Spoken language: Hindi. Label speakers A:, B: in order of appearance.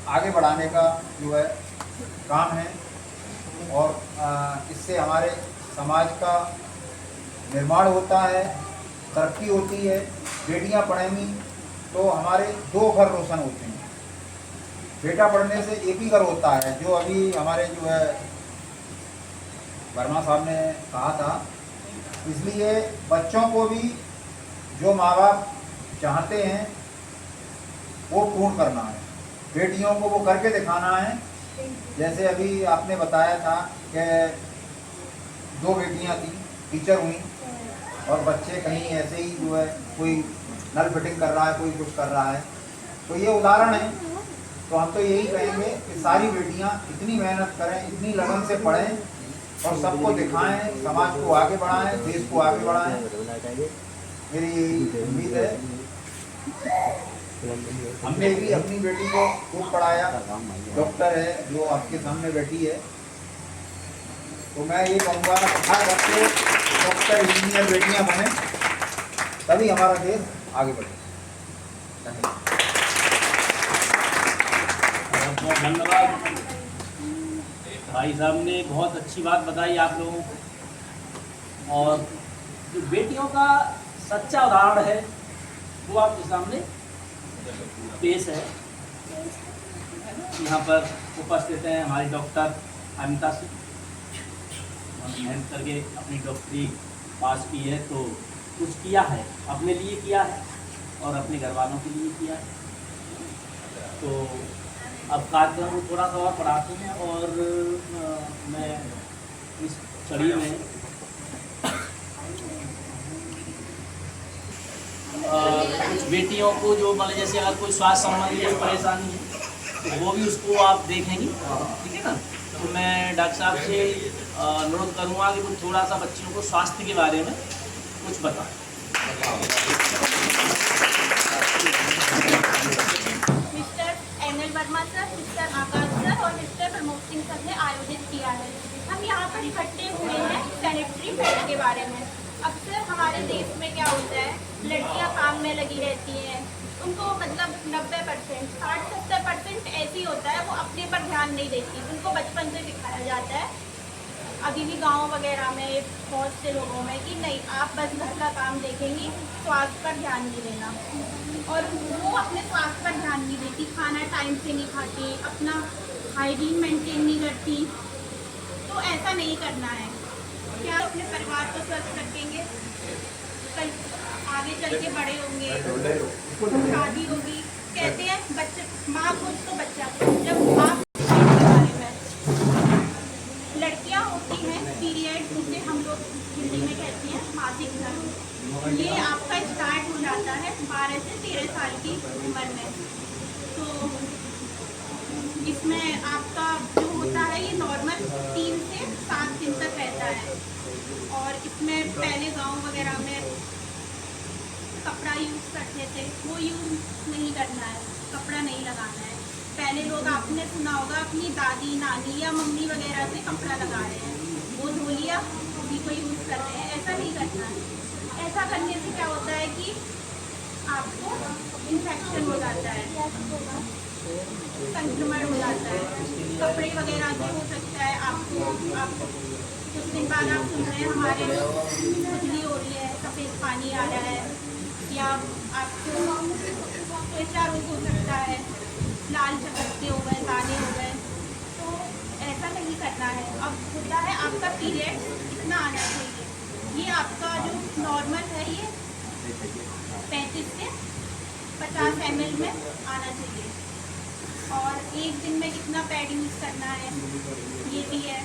A: आगे बढ़ाने का जो है काम है और इससे हमारे समाज का निर्माण होता है, तरक्की होती है। बेटियां पढ़ेंगी तो हमारे 2 घर रोशन होते हैं। बेटा पढ़ने से एक ही घर होता है, जो अभी हमारे जो है वर्मा साहब ने कहा था। इसलिए बच्चों को भी जो माँ बाप चाहते हैं वो पूर्ण करना है, बेटियों को वो करके दिखाना है। जैसे अभी आपने बताया था कि 2 बेटियां थी, टीचर हुई और बच्चे कहीं ऐसे ही जो है कोई नल फिटिंग कर रहा है, कोई कुछ कर रहा है, तो ये उदाहरण है। तो हम तो यही कहेंगे कि सारी बेटियां इतनी मेहनत करें, इतनी लगन से पढ़ें और सबको दिखाएं, समाज को आगे बढ़ाएं, देश को आगे बढ़ाएं। मेरी यही उम्मीद है। हमने भी अपनी बेटी को खूब पढ़ाया, डॉक्टर है जो आपके सामने बैठी है। तो मैं ये कहूँगा हर बच्चे डॉक्टर इंजीनियर बेटियां बने, तभी हमारा देश आगे बढ़े।
B: बहुत धन्यवाद भाई साहब ने बहुत अच्छी बात बताई आप लोगों को। और जो बेटियों का सच्चा उदाहरण है वो आपके सामने पेश है। यहाँ पर उपस्थित हैं हमारी डॉक्टर अमिता सिंह, मेहनत करके अपनी डॉक्टरी पास की है, तो कुछ किया है, अपने लिए किया है और अपने घर वालों के लिए किया है। तो अब कार्यक्रम को थोड़ा सा और बढ़ाते हैं और मैं इस कड़ी में कुछ बेटियों को जो मतलब जैसे अगर कोई स्वास्थ्य संबंधी कोई परेशानी है तो वो भी उसको आप देखेंगी, ठीक है ना। तो मैं डॉक्टर साहब से अनुरोध करूँगा कि वो थोड़ा सा बच्चियों को स्वास्थ्य के बारे में कुछ बताएं।
C: Mister NL Verma sir, mister Akash sir और मिस्टर प्रमोद सिंह सर ने आयोजित किया है। हम यहाँ पर इकट्ठे हुए हैं सैनिटरी पैड के बारे में। अक्सर हमारे देश में क्या होता है, लड़कियाँ काम में लगी रहती हैं, उनको मतलब 90%, 60-70% ऐसी होता है वो अपने पर ध्यान नहीं देती। उनको बचपन से सिखाया जाता है अभी भी गांव वगैरह में बहुत से लोगों में कि नहीं, आप बस घर का काम देखेंगी, स्वास्थ्य पर ध्यान नहीं देना। और वो अपने स्वास्थ्य पर ध्यान नहीं देती, खाना टाइम से नहीं खाती, अपना हाइजीन मेंटेन नहीं करती। तो ऐसा नहीं करना है। क्या अपने परिवार को स्वस्थ रखेंगे, कल आगे चल के बड़े होंगे, शादी होगी। कहते हैं बच्चे माँ खुश तो बच्चा खुश। जब आप लड़कियाँ होती हैं पीरियड, जिसे हम लोग हिंदी में कहते हैं मासिक धर्म, ये आपका स्टार्ट हो जाता है 12 से 13 साल की उम्र में। तो इसमें आपका जो होता है ये नॉर्मल 3 से 7 दिन तक रहता है। और इसमें पहले गांव वगैरह में कपड़ा यूज़ करते थे, वो यूज़ नहीं करना है, कपड़ा नहीं लगाना है। पहले लोग आपने सुना होगा अपनी दादी नानी या मम्मी वगैरह से कपड़ा लगा रहे हैं, वो धो लिया उसी को यूज़ कर रहे हैं। ऐसा नहीं करना है। ऐसा करने से क्या होता है कि आपको इन्फेक्शन हो जाता है, संक्रमण हो जाता है, कपड़े वगैरह से हो सकता है। आपको कुछ दिन बाद आप सुन रहे हैं हमारे खुजली हो रही है, सफ़ेद पानी आ रहा है, या आपको त्वचा रोग हो सकता है, लाल चकत्ते हो गए, दाने हो गए। तो ऐसा नहीं करना है। अब होता है आपका पीरियड इतना आना चाहिए, ये आपका जो नॉर्मल है ये 35 से 50 ml में आना चाहिए। और एक दिन में कितना पैड यूज़ करना है ये भी है।